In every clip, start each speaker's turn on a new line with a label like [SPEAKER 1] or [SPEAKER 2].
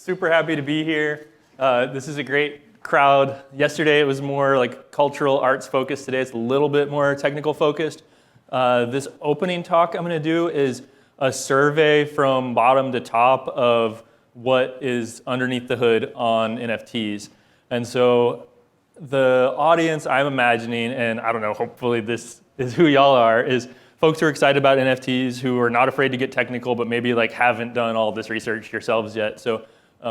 [SPEAKER 1] Super happy to be here. This is a great crowd. Yesterday it was more like cultural arts focused. Today it's a little bit more technical focused. This opening talk I'm going to do is a survey from bottom to top of what is underneath the hood on NFTs. And so the audience I'm imagining, and I don't know, hopefully this is who y'all are, is folks who are excited about NFTs, who are not afraid to get technical, but maybe like haven't done all this research yourselves yet. So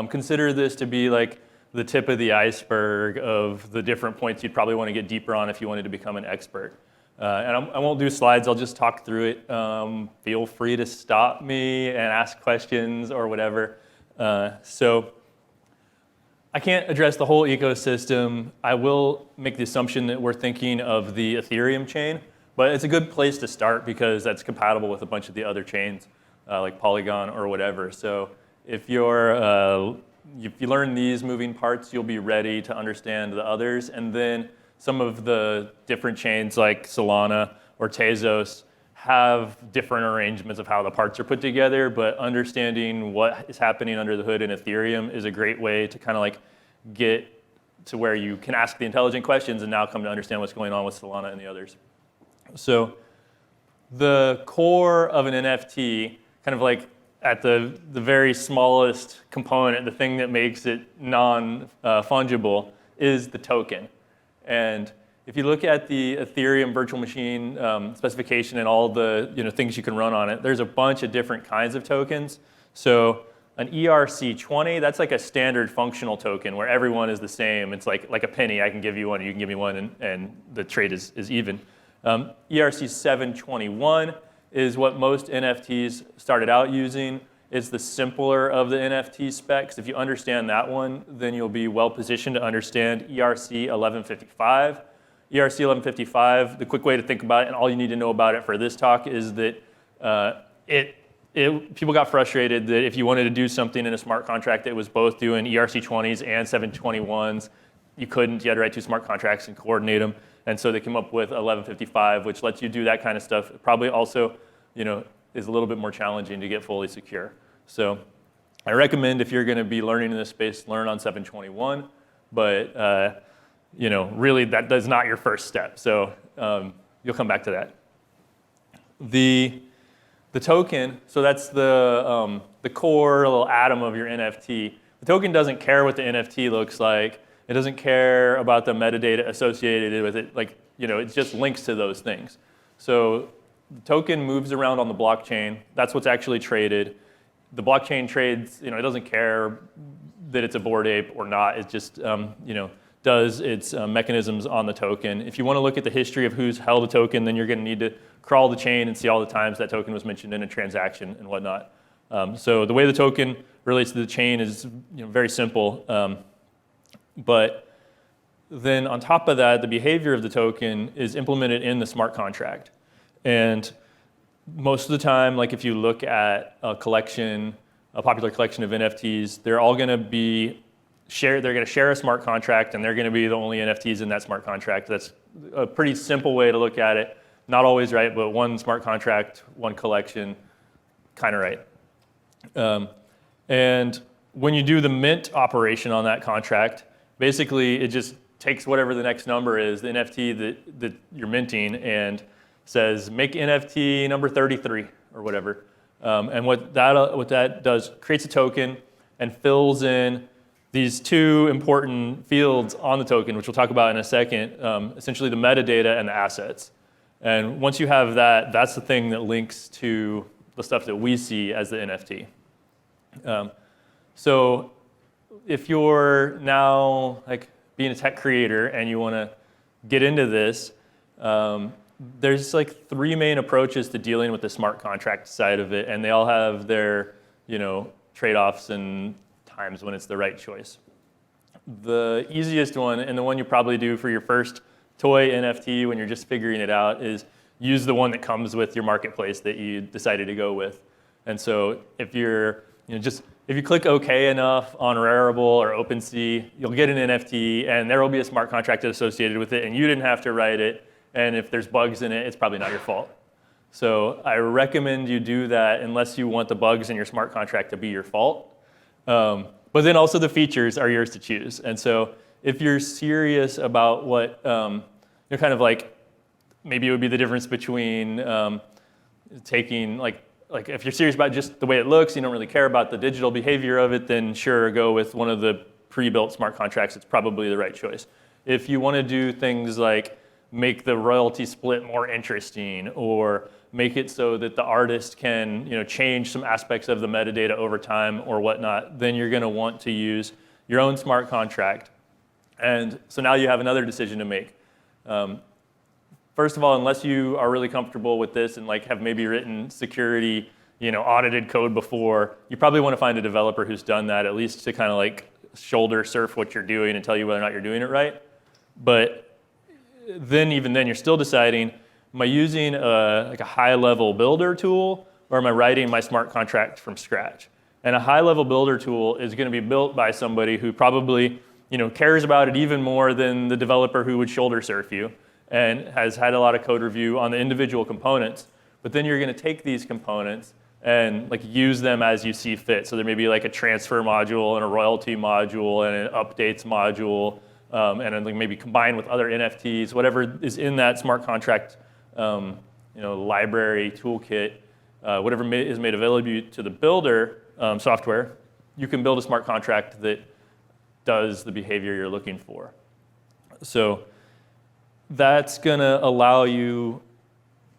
[SPEAKER 1] consider this to be like the tip of the iceberg of the different points you'd probably want to get deeper on if you wanted to become an expert. And I won't do slides, I'll just talk through it. Feel free to stop me and ask questions or whatever. So I can't address the whole ecosystem. I will make the assumption that we're thinking of the Ethereum chain, but it's a good place to start because that's compatible with a bunch of the other chains like Polygon or whatever. So if you learn these moving parts, you'll be ready to understand the others. And then some of the different chains like Solana or Tezos have different arrangements of how the parts are put together, but understanding what is happening under the hood in Ethereum is a great way to kind of like get to where you can ask the intelligent questions and now come to understand what's going on with Solana and the others. So the core of an NFT, kind of like at the very smallest component, the thing that makes it non-fungible is the token. And if you look at the Ethereum virtual machine specification and all the things you can run on it, there's a bunch of different kinds of tokens. So an ERC20, that's like a standard functional token where everyone is the same. It's like a penny. I can give you one, you can give me one, and the trade is even. ERC 721 is what most NFTs started out using. It's the simpler of the NFT specs. If you understand that one, then you'll be well positioned to understand ERC 1155. ERC 1155, the quick way to think about it, and all you need to know about it for this talk, is that people got frustrated that if you wanted to do something in a smart contract that was both doing ERC 20s and 721s, you couldn't. You had to write two smart contracts and coordinate them. And so they came up with 1155, which lets you do that kind of stuff. It probably also, is a little bit more challenging to get fully secure. So I recommend if you're going to be learning in this space, learn on 721. But really that is not your first step. So you'll come back to that. The token, so that's the core little atom of your NFT. The token doesn't care what the NFT looks like. It doesn't care about the metadata associated with it. It just links to those things. So the token moves around on the blockchain. That's what's actually traded. The blockchain trades, it doesn't care that it's a Bored Ape or not. It just, does its mechanisms on the token. If you want to look at the history of who's held a token, then you're going to need to crawl the chain and see all the times that token was mentioned in a transaction and whatnot. So the way the token relates to the chain is very simple. But then on top of that, the behavior of the token is implemented in the smart contract. And most of the time, like if you look at a popular collection of NFTs, they're all going to be they're going to share a smart contract, and they're going to be the only NFTs in that smart contract. That's a pretty simple way to look at it. Not always right, but one smart contract, one collection, kind of right. And when you do the mint operation on that contract, basically it just takes whatever the next number is, the NFT that you're minting, and says make NFT number 33 or whatever. And what that does, creates a token and fills in these two important fields on the token, which we'll talk about in a second, essentially the metadata and the assets. And once you have that, that's the thing that links to the stuff that we see as the NFT. So if you're now being a tech creator and you want to get into this, there's three main approaches to dealing with the smart contract side of it, and they all have their trade-offs and times when it's the right choice. The easiest one, and the one you probably do for your first toy NFT when you're just figuring it out, is use the one that comes with your marketplace that you decided to go with. And so if you're if you click OK enough on Rarible or OpenSea, you'll get an NFT, and there will be a smart contract associated with it, and you didn't have to write it. And if there's bugs in it, it's probably not your fault. So I recommend you do that unless you want the bugs in your smart contract to be your fault. But But then also the features are yours to choose. And so if you're serious about what, you're kind of like, maybe it would be the difference between taking, like if you're serious about just the way it looks, you don't really care about the digital behavior of it, then sure, go with one of the pre-built smart contracts. It's probably the right choice. If you want to do things like make the royalty split more interesting, or make it so that the artist can change some aspects of the metadata over time or whatnot, then you're going to want to use your own smart contract. And so now you have another decision to make. First of all, unless you are really comfortable with this and like have maybe written security, audited code before, you probably want to find a developer who's done that, at least to kind of like shoulder surf what you're doing and tell you whether or not you're doing it right. But then even then, you're still deciding, am I using a high-level builder tool, or am I writing my smart contract from scratch? And a high-level builder tool is going to be built by somebody who probably cares about it even more than the developer who would shoulder surf you, and has had a lot of code review on the individual components. But then you're going to take these components and like use them as you see fit. So there may be like a transfer module and a royalty module and an updates module, and then like maybe combine with other NFTs, whatever is in that smart contract library toolkit, whatever is made available to the builder software, you can build a smart contract that does the behavior you're looking for. So that's going to allow you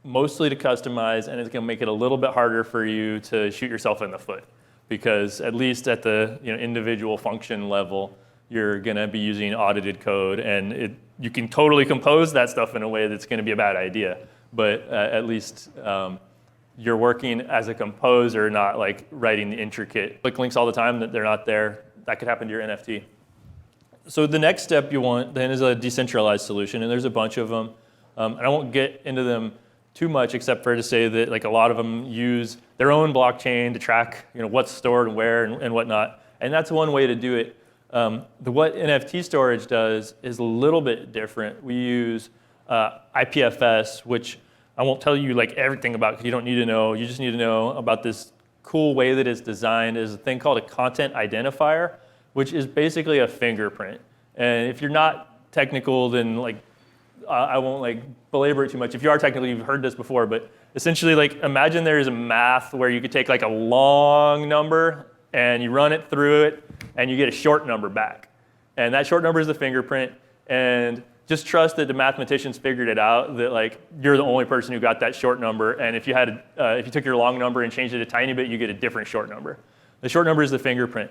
[SPEAKER 1] mostly to customize, and it's going to make it a little bit harder for you to shoot yourself in the foot, because at least at the individual function level, you're going to be using audited code, and you can totally compose that stuff in a way that's going to be a bad idea. But at least you're working as a composer, not like writing the intricate click links all the time that they're not there. That could happen to your NFT. So the next step you want then is a decentralized solution, and there's a bunch of them. And I won't get into them too much, except for to say that like a lot of them use their own blockchain to track what's stored and where and whatnot. And that's one way to do it. What NFT storage does is a little bit different. We use IPFS, which I won't tell you like everything about because you don't need to know. You just need to know about this cool way that it's designed. Is a thing called a content identifier, which is basically a fingerprint. And if you're not technical, then like I won't like belabor it too much. If you are technical, you've heard this before, but essentially like imagine there is a math where you could take like a long number and you run it through it and you get a short number back. And that short number is the fingerprint. And just trust that the mathematicians figured it out that like you're the only person who got that short number. And if you had if you took your long number and changed it a tiny bit, you get a different short number. The short number is the fingerprint.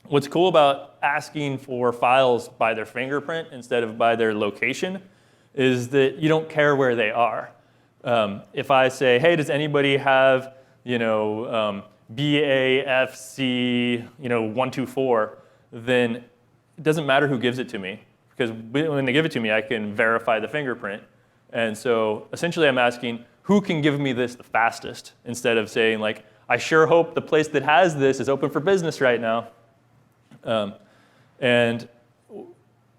[SPEAKER 1] What's cool about asking for files by their fingerprint instead of by their location is that you don't care where they are. If I say, hey, does anybody have BAFC 124, then it doesn't matter who gives it to me, because when they give it to me, I can verify the fingerprint. And so essentially I'm asking, who can give me this the fastest, instead of saying like, I sure hope the place that has this is open for business right now. And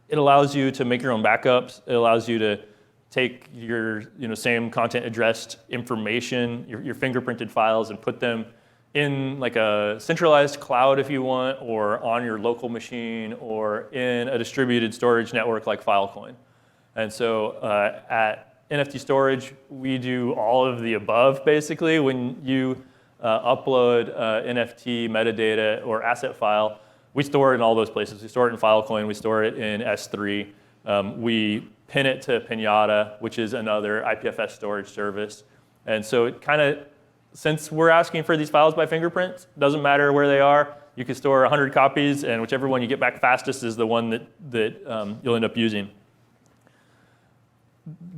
[SPEAKER 1] it allows you to make your own backups. It allows you to take your same content addressed information, your fingerprinted files, and put them in like a centralized cloud if you want, or on your local machine, or in a distributed storage network like Filecoin. And so at NFT Storage, we do all of the above, basically. When you upload NFT metadata or asset file, we store it in all those places. We store it in Filecoin. We store it in S3. We pin it to Pinata, which is another IPFS storage service. And so it kind of, since we're asking for these files by fingerprints, doesn't matter where they are. You can store 100 copies, and whichever one you get back fastest is the one that you'll end up using.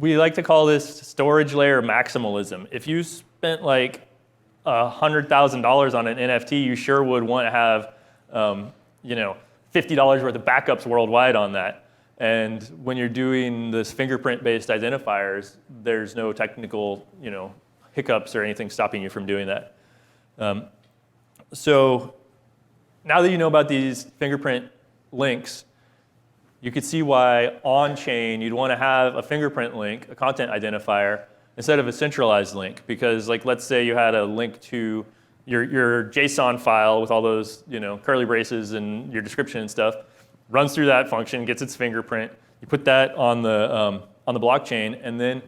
[SPEAKER 1] We like to call this storage layer maximalism. If you spent like $100,000 on an NFT, you sure would want to have $50 worth of backups worldwide on that. And when you're doing this fingerprint-based identifiers, there's no technical, hiccups or anything stopping you from doing that. So now that you know about these fingerprint links, you could see why on-chain you'd want to have a fingerprint link, a content identifier, instead of a centralized link. Because like, let's say you had a link to your JSON file with all those curly braces and your description and stuff, runs through that function, gets its fingerprint. You put that on the blockchain, and then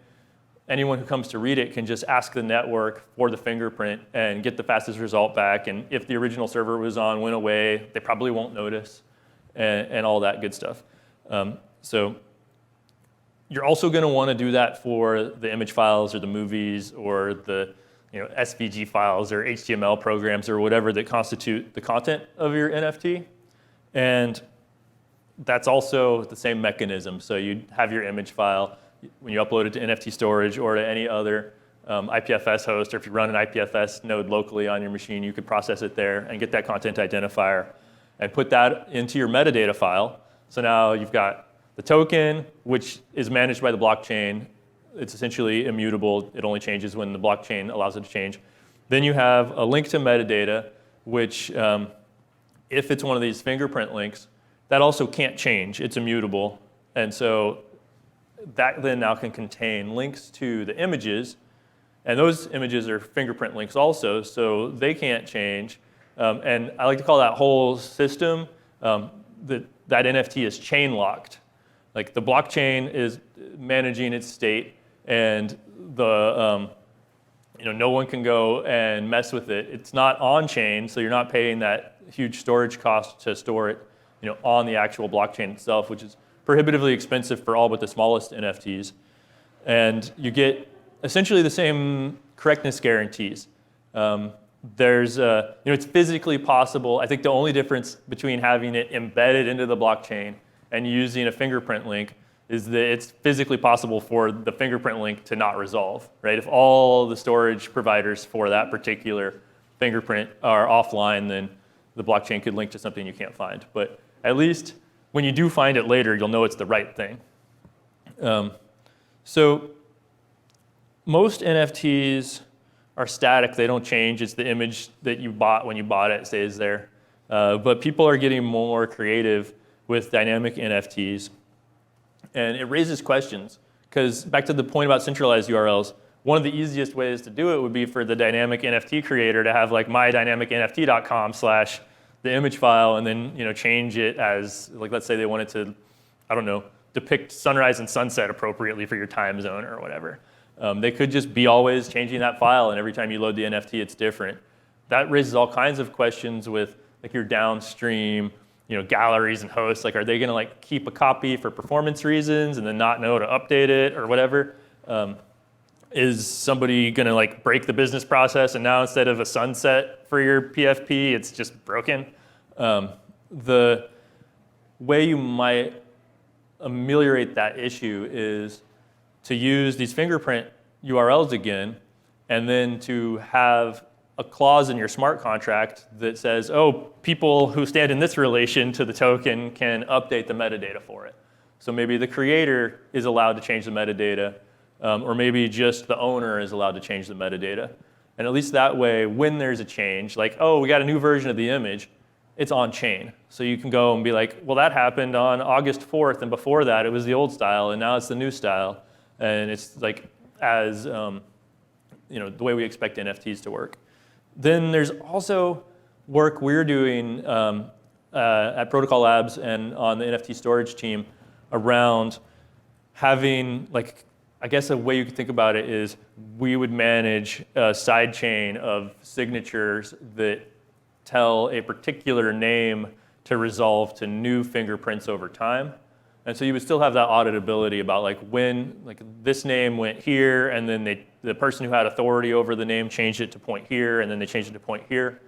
[SPEAKER 1] anyone who comes to read it can just ask the network for the fingerprint and get the fastest result back. And if the original server was on, went away, they probably won't notice, and all that good stuff. So you're also going to want to do that for the image files or the movies or the SVG files or HTML programs or whatever that constitute the content of your NFT. And that's also the same mechanism. So you have your image file. When you upload it to NFT storage or to any other IPFS host, or if you run an IPFS node locally on your machine, you could process it there and get that content identifier and put that into your metadata file. So now you've got the token, which is managed by the blockchain. It's essentially immutable. It only changes when the blockchain allows it to change. Then you have a link to metadata, which if it's one of these fingerprint links, that also can't change. It's immutable. And so that then now can contain links to the images. And those images are fingerprint links also, so they can't change. And I like to call that whole system, that NFT is chain locked. Like the blockchain is managing its state, and no one can go and mess with it. It's not on chain, so you're not paying that huge storage cost to store it, on the actual blockchain itself, which is prohibitively expensive for all but the smallest NFTs. And you get essentially the same correctness guarantees. It's physically possible. I think the only difference between having it embedded into the blockchain and using a fingerprint link is that it's physically possible for the fingerprint link to not resolve, right? If all the storage providers for that particular fingerprint are offline, then the blockchain could link to something you can't find. But at least when you do find it later, you'll know it's the right thing. So most NFTs are static. They don't change. It's the image that you bought when you bought it stays there. But people are getting more creative with dynamic NFTs. And it raises questions, because back to the point about centralized URLs, one of the easiest ways to do it would be for the dynamic NFT creator to have like mydynamicnft.com/ the image file, and then change it as, like, let's say they wanted to, I don't know, depict sunrise and sunset appropriately for your time zone or whatever. They could just be always changing that file, and every time you load the NFT, it's different. That raises all kinds of questions with like your downstream galleries and hosts. Like, are they going to keep a copy for performance reasons and then not know to update it or whatever? Is somebody going to break the business process, and now instead of a sunset for your PFP, it's just broken? The way you might ameliorate that issue is to use these fingerprint URLs again, and then to have a clause in your smart contract that says, oh, people who stand in this relation to the token can update the metadata for it. So maybe the creator is allowed to change the metadata, or maybe just the owner is allowed to change the metadata. And at least that way, when there's a change, like, oh, we got a new version of the image, it's on chain. So you can go and be like, well, that happened on August 4th, and before that it was the old style, and now it's the new style. And it's as the way we expect NFTs to work. Then there's also work we're doing at Protocol Labs and on the NFT storage team around having, I guess a way you could think about it is we would manage a side chain of signatures that tell a particular name to resolve to new fingerprints over time. And so you would still have that auditability about when this name went here, and then the person who had authority over the name changed it to point here, and then they changed it to point here.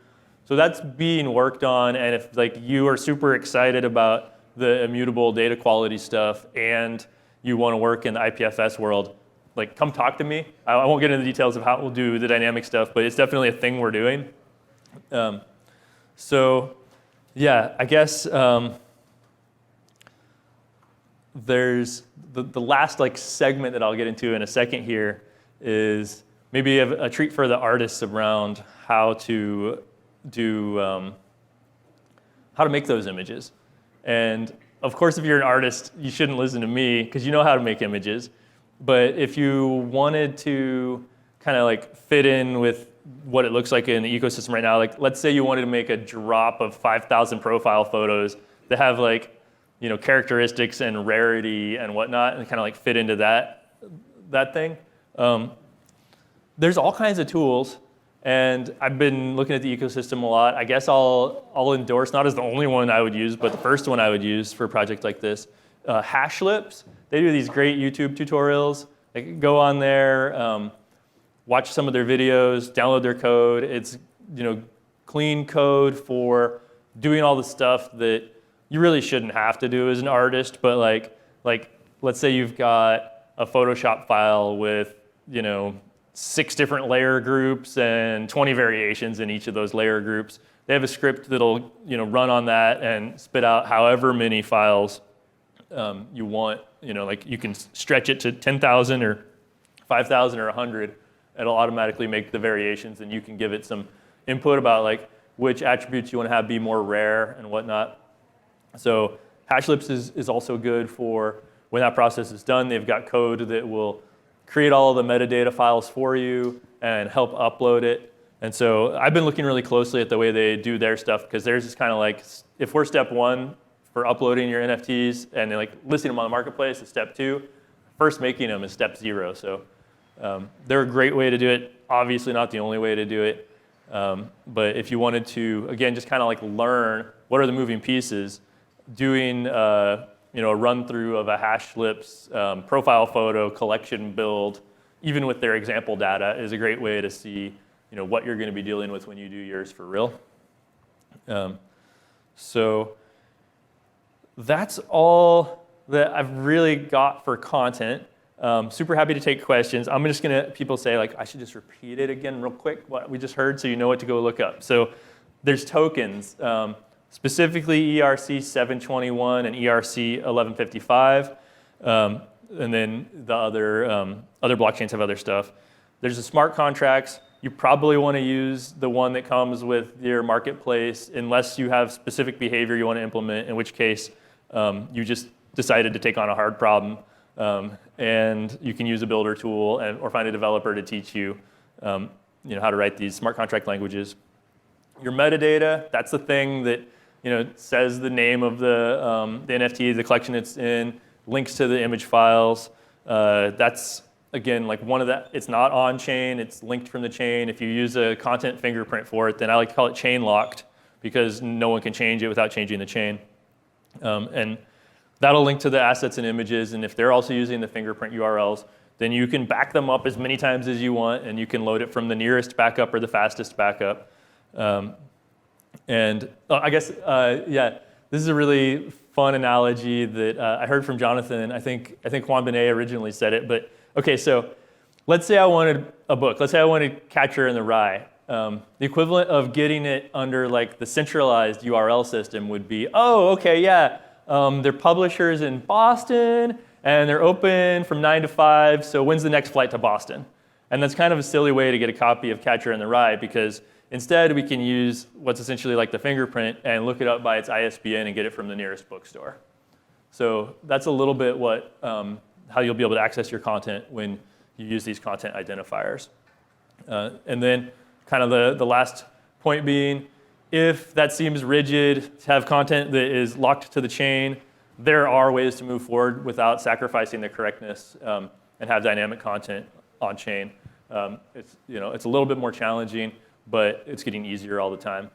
[SPEAKER 1] So that's being worked on, and if you are super excited about the immutable data quality stuff and you want to work in the IPFS world, come talk to me. I won't get into the details of how we'll do the dynamic stuff, but it's definitely a thing we're doing. So yeah, I guess there's the last segment that I'll get into in a second here is maybe a treat for the artists around how to do how to make those images. And of course, if you're an artist, you shouldn't listen to me because you know how to make images. But if you wanted to kind of fit in with what it looks like in the ecosystem right now. Like, let's say you wanted to make a drop of 5,000 profile photos that have like, characteristics and rarity and whatnot, and kind of like fit into that thing. There's all kinds of tools, and I've been looking at the ecosystem a lot. I guess I'll endorse, not as the only one I would use, but the first one I would use for a project like this. Hashlips, they do these great YouTube tutorials. Like, go on there, watch some of their videos, download their code. It's clean code for doing all the stuff that you really shouldn't have to do as an artist. But like let's say you've got a Photoshop file with 6 different layer groups and 20 variations in each of those layer groups. They have a script that'll run on that and spit out however many files you want. Like, you can stretch it to 10,000 or 5,000 or 100. It'll automatically make the variations, and you can give it some input about like which attributes you want to have be more rare and whatnot. So Hashlips is also good for when that process is done. They've got code that will create all of the metadata files for you and help upload it. And so I've been looking really closely at the way they do their stuff, because theirs is kind of like, if we're step 1 for uploading your NFTs and like listing them on the marketplace is step 2, first making them is step 0. So they're a great way to do it. Obviously not the only way to do it. But if you wanted to, again, just kind of like learn what are the moving pieces, doing a run through of a Hashlips profile photo collection build, even with their example data, is a great way to see what you're going to be dealing with when you do yours for real. So that's all that I've really got for content. Super happy to take questions. I'm just going to, people say like, I should just repeat it again real quick, what we just heard, so you know what to go look up. So there's tokens, specifically ERC 721 and ERC 1155. And then the other blockchains have other stuff. There's the smart contracts. You probably want to use the one that comes with your marketplace, unless you have specific behavior you want to implement, in which case you just decided to take on a hard problem. And you can use a builder tool or find a developer to teach you, how to write these smart contract languages. Your metadata, that's the thing that says the name of the NFT, the collection it's in, links to the image files. That's again like one of that. It's not on chain. It's linked from the chain. If you use a content fingerprint for it, then I like to call it chain locked, because no one can change it without changing the chain. And that'll link to the assets and images, and if they're also using the fingerprint URLs, then you can back them up as many times as you want, and you can load it from the nearest backup or the fastest backup. And I guess, this is a really fun analogy that I heard from Jonathan. I think Juan Benet originally said it, but okay, so let's say I wanted a book. Let's say I wanted Catcher in the Rye. The equivalent of getting it under like the centralized URL system would be, they're publishers in Boston, and they're open from 9 to 5, so when's the next flight to Boston? And that's kind of a silly way to get a copy of Catcher in the Rye, because instead we can use what's essentially like the fingerprint and look it up by its ISBN and get it from the nearest bookstore. So that's a little bit how you'll be able to access your content when you use these content identifiers. And then kind of the last point being, if that seems rigid to have content that is locked to the chain, there are ways to move forward without sacrificing the correctness and have dynamic content on chain. It's a little bit more challenging, but it's getting easier all the time.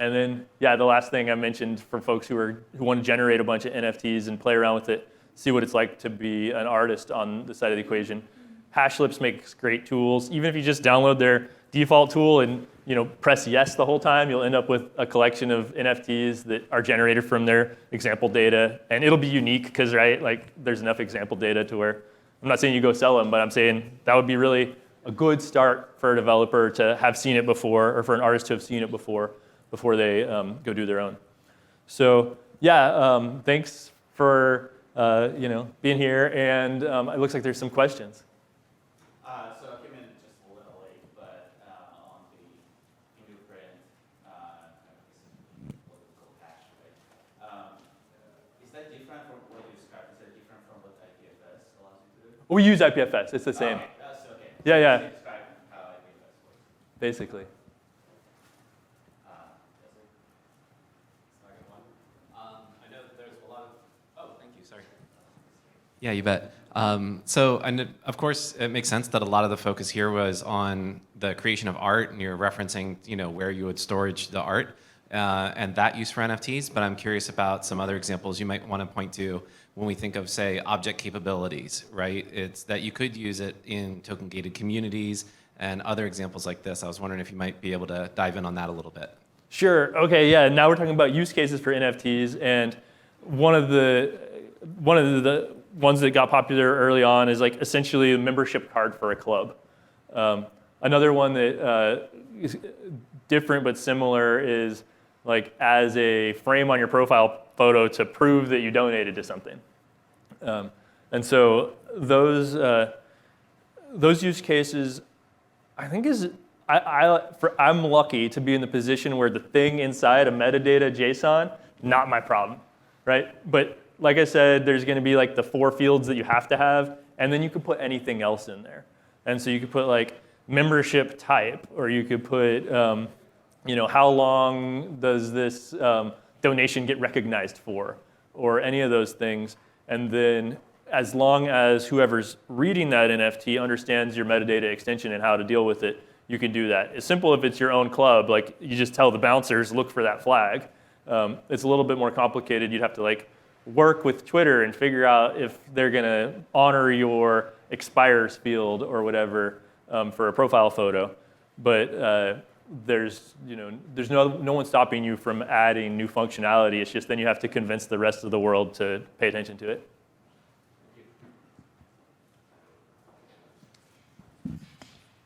[SPEAKER 1] And then the last thing I mentioned for folks who want to generate a bunch of NFTs and play around with it, see what it's like to be an artist on the side of the equation. Hashlips makes great tools. Even if you just download their default tool and press yes the whole time, you'll end up with a collection of NFTs that are generated from their example data, and it'll be unique because there's enough example data to where, I'm not saying you go sell them, but I'm saying that would be really a good start for a developer to have seen it before, or for an artist to have seen it before they go do their own. So thanks for being here, and it looks like there's some questions.
[SPEAKER 2] So I came in just a little late, but on the fingerprint, political hash, right? Is that different from what you described? Is that different from what IPFS allows you to do?
[SPEAKER 1] We use IPFS. It's the same.
[SPEAKER 2] Okay, that's okay.
[SPEAKER 1] Yeah.
[SPEAKER 2] Describe how IPFS works.
[SPEAKER 1] basically.
[SPEAKER 3] I know that there's a lot of. Oh, thank you. Sorry. Yeah, you bet. So, and of course, it makes sense that a lot of the focus here was on the creation of art, and you're referencing, where you would storage the art and that use for NFTs. But I'm curious about some other examples you might want to point to when we think of, say, object capabilities, right? It's that you could use it in token-gated communities and other examples like this. I was wondering if you might be able to dive in on that a little bit.
[SPEAKER 1] Sure. Okay. Yeah. Now we're talking about use cases for NFTs, and one of the ones that got popular early on is like essentially a membership card for a club. Another one that is different but similar is like as a frame on your profile photo to prove that you donated to something. And so those use cases, I think I'm lucky to be in the position where the thing inside a metadata JSON, not my problem, right? But like I said, there's going to be like the 4 fields that you have to have, and then you could put anything else in there. And so you could put like membership type, or you could put, how long does this donation get recognized for, or any of those things. And then as long as whoever's reading that NFT understands your metadata extension and how to deal with it, you can do that. It's simple if it's your own club, like you just tell the bouncers, look for that flag. It's a little bit more complicated. You'd have to like work with Twitter and figure out if they're gonna honor your expires field or whatever for a profile photo. But there's no one stopping you from adding new functionality. It's just then you have to convince the rest of the world to pay attention to it.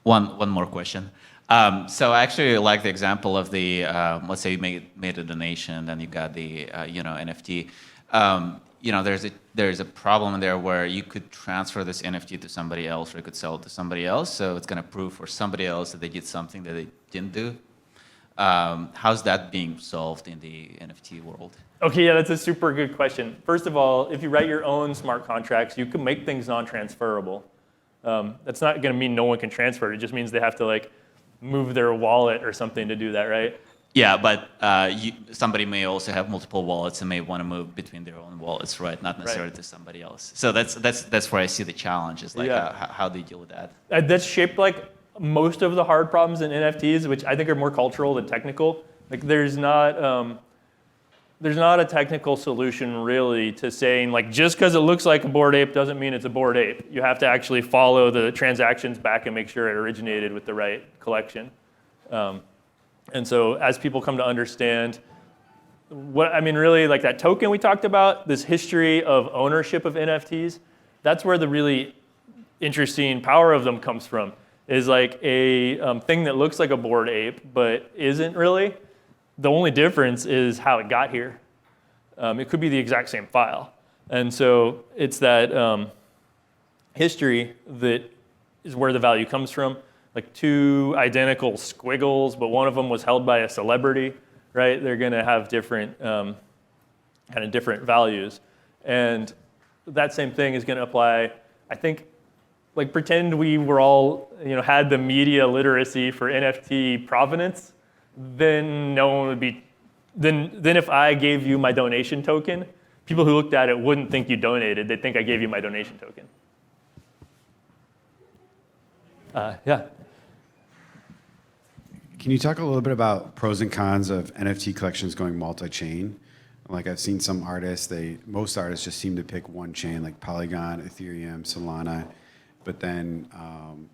[SPEAKER 2] One more question. So I actually like the example of the, let's say you made a donation, then you got the, NFT. There's a problem there where you could transfer this NFT to somebody else, or you could sell it to somebody else. So it's going to prove for somebody else that they did something that they didn't do. How's that being solved in the NFT world?
[SPEAKER 1] Okay, yeah, that's a super good question. First of all, if you write your own smart contracts, you can make things non-transferable. That's not going to mean no one can transfer it. It just means they have to like move their wallet or something to do that, right?
[SPEAKER 2] Yeah, but somebody may also have multiple wallets and may want to move between their own wallets, right? Not necessarily to somebody else. So that's where I see the challenge. Is like how do you deal with that?
[SPEAKER 1] That's shaped like most of the hard problems in NFTs, which I think are more cultural than technical. Like there's not a technical solution really to saying like just because it looks like a Bored Ape doesn't mean it's a Bored Ape. You have to actually follow the transactions back and make sure it originated with the right collection. And so as people come to understand really like that token we talked about, this history of ownership of NFTs, that's where the really interesting power of them comes from, is like a thing that looks like a Bored Ape but isn't really. The only difference is how it got here. It could be the exact same file. And so it's that history that is where the value comes from. Like 2 identical squiggles, but one of them was held by a celebrity, right? They're going to have different kind of different values. And that same thing is going to apply, I think, like pretend we were all, had the media literacy for NFT provenance, then no one would be, then if I gave you my donation token, people who looked at it wouldn't think you donated. They'd think I gave you my donation token. Yeah.
[SPEAKER 4] Can you talk a little bit about pros and cons of NFT collections going multi-chain? Like I've seen some artists, most artists just seem to pick one chain, like Polygon, Ethereum, Solana. But then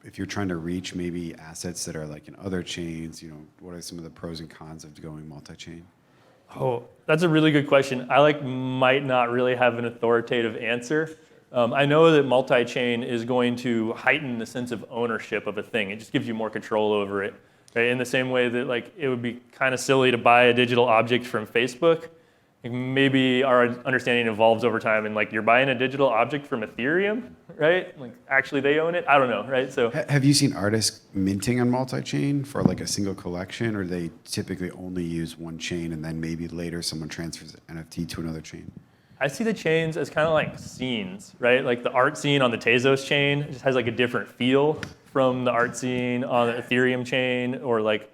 [SPEAKER 4] if you're trying to reach maybe assets that are like in other chains, what are some of the pros and cons of going multi-chain?
[SPEAKER 1] Oh, that's a really good question. I might not really have an authoritative answer. I know that multi-chain is going to heighten the sense of ownership of a thing. It just gives you more control over it. Right? In the same way that it would be kind of silly to buy a digital object from Facebook. Maybe our understanding evolves over time, and you're buying a digital object from Ethereum, right? Like actually they own it. I don't know, right? So
[SPEAKER 4] have you seen artists minting on multi-chain for like a single collection, or they typically only use one chain and then maybe later someone transfers an NFT to another chain?
[SPEAKER 1] I see the chains as kind of like scenes, right? Like the art scene on the Tezos chain just has like a different feel from the art scene on the Ethereum chain, or like,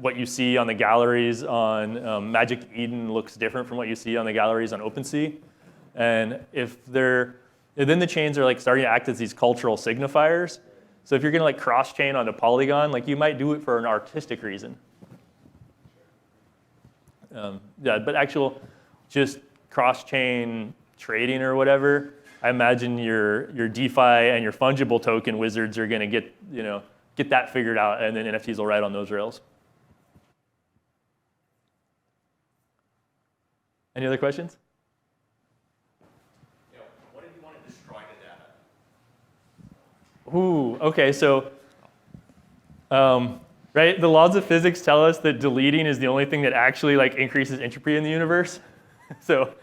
[SPEAKER 1] what you see on the galleries on Magic Eden looks different from what you see on the galleries on OpenSea. And then the chains are like starting to act as these cultural signifiers. So if you're gonna like cross-chain onto Polygon, like you might do it for an artistic reason. But actual just cross-chain trading or whatever, I imagine your DeFi and your fungible token wizards are going to get that figured out, and then NFTs will ride on those rails. Any other questions?
[SPEAKER 2] What if you want to destroy the data?
[SPEAKER 1] Ooh, okay, so right, the laws of physics tell us that deleting is the only thing that actually like increases entropy in the universe. So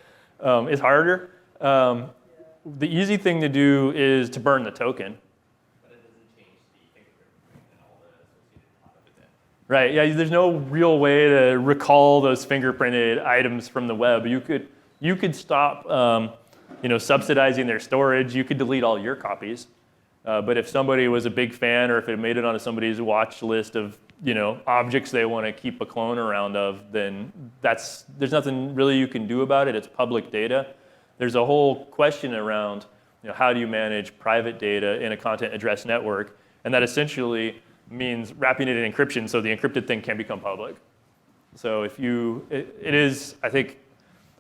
[SPEAKER 1] it's harder. The easy thing to do is to burn the token.
[SPEAKER 2] But it doesn't change the fingerprint and all the associated data with it.
[SPEAKER 1] Right, yeah, there's no real way to recall those fingerprinted items from the web. You could stop subsidizing their storage. You could delete all your copies. But if somebody was a big fan, or if it made it onto somebody's watch list of objects they want to keep a clone around of, then there's nothing really you can do about it. It's public data. There's a whole question around how do you manage private data in a content address network, and that essentially means wrapping it in encryption so the encrypted thing can become public. So it is, I think,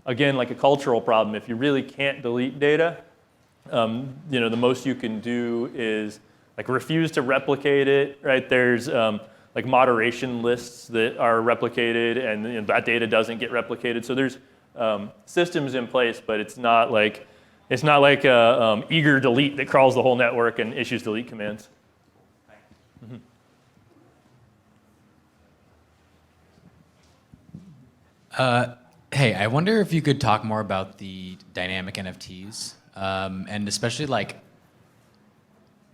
[SPEAKER 1] again, like a cultural problem. If you really can't delete data, the most you can do is like refuse to replicate it, right? There's like moderation lists that are replicated, and that data doesn't get replicated. So there's systems in place, but it's not like a eager delete that crawls the whole network and issues delete commands. Mm-hmm.
[SPEAKER 5] Hey, I wonder if you could talk more about the dynamic NFTs, and especially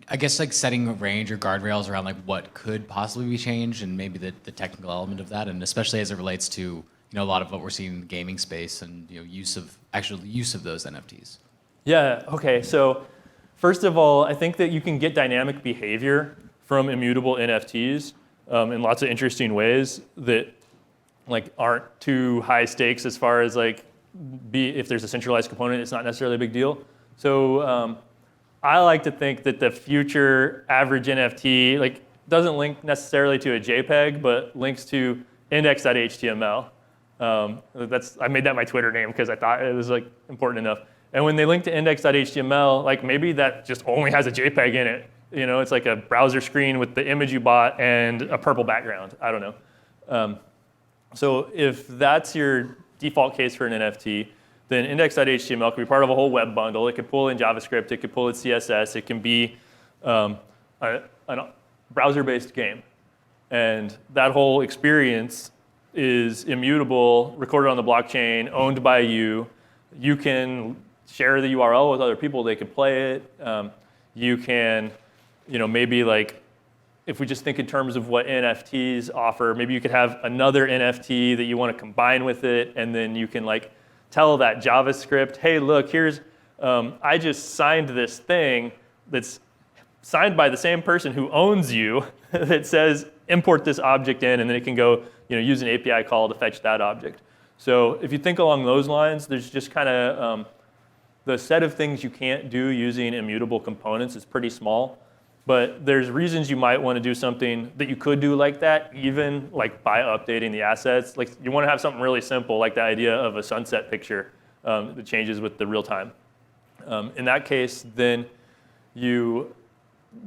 [SPEAKER 5] I guess setting a range or guardrails around what could possibly be changed, and maybe the technical element of that, and especially as it relates to a lot of what we're seeing in the gaming space and use of those NFTs.
[SPEAKER 1] Yeah. Okay. So first of all, I think that you can get dynamic behavior from immutable NFTs in lots of interesting ways that aren't too high stakes as far as if there's a centralized component, it's not necessarily a big deal. So I like to think that the future average NFT doesn't link necessarily to a JPEG, but links to index.html. I made that my Twitter name because I thought it was important enough. And when they link to index.html, maybe that just only has a JPEG in it. It's like a browser screen with the image you bought and a purple background. I don't know. So if that's your default case for an NFT, then index.html can be part of a whole web bundle. It could pull in JavaScript. It could pull in CSS. It can be a browser-based game. And that whole experience is immutable, recorded on the blockchain, owned by you. You can share the URL with other people. They can play it. You can, maybe if we just think in terms of what NFTs offer, maybe you could have another NFT that you want to combine with it, and then you can tell that JavaScript, hey, look, here's, I just signed this thing that's signed by the same person who owns you that says import this object in, and then it can go use an API call to fetch that object. So if you think along those lines, there's just kind of the set of things you can't do using immutable components is pretty small. But there's reasons you might want to do something that you could do like that, even by updating the assets. You want to have something really simple, like the idea of a sunset picture that changes with the real time. In that case, then you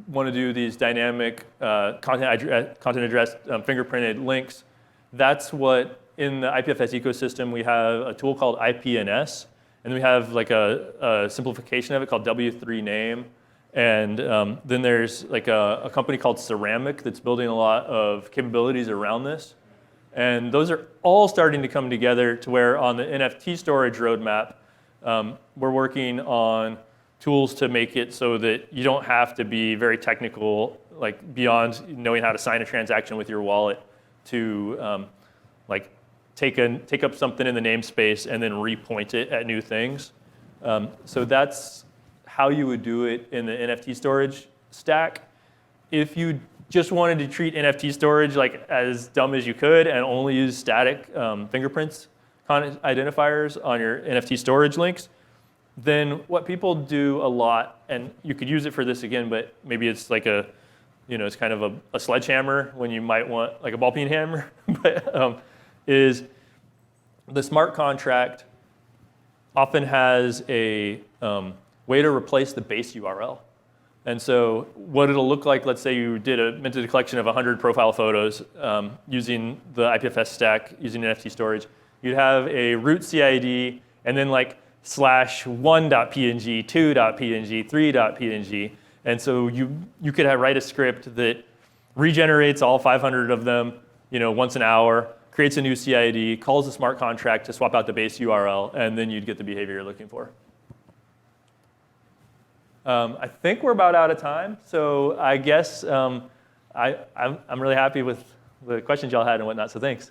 [SPEAKER 1] want to do these dynamic content address fingerprinted links. That's what, in the IPFS ecosystem, we have a tool called IPNS, and then we have a simplification of it called W3Name. And then there's a company called Ceramic that's building a lot of capabilities around this. And those are all starting to come together to where on the NFT storage roadmap, we're working on tools to make it so that you don't have to be very technical, beyond knowing how to sign a transaction with your wallet, to take up something in the namespace and then repoint it at new things. So that's how you would do it in the NFT storage stack. If you just wanted to treat NFT storage like as dumb as you could and only use static fingerprints identifiers on your NFT storage links, then what people do a lot, and you could use it for this again, but maybe it's like it's kind of a sledgehammer when you might want like a ball peen hammer, but is the smart contract often has a way to replace the base URL. And so what it'll look like, let's say you minted a collection of 100 profile photos using the IPFS stack, using NFT storage. You'd have a root CID and then like /1.png, 2.png, 3.png. And so you could write a script that regenerates all 500 of them once an hour, creates a new CID, calls the smart contract to swap out the base URL, and then you'd get the behavior you're looking for. I think we're about out of time, so I guess I'm really happy with the questions y'all had and whatnot, so thanks.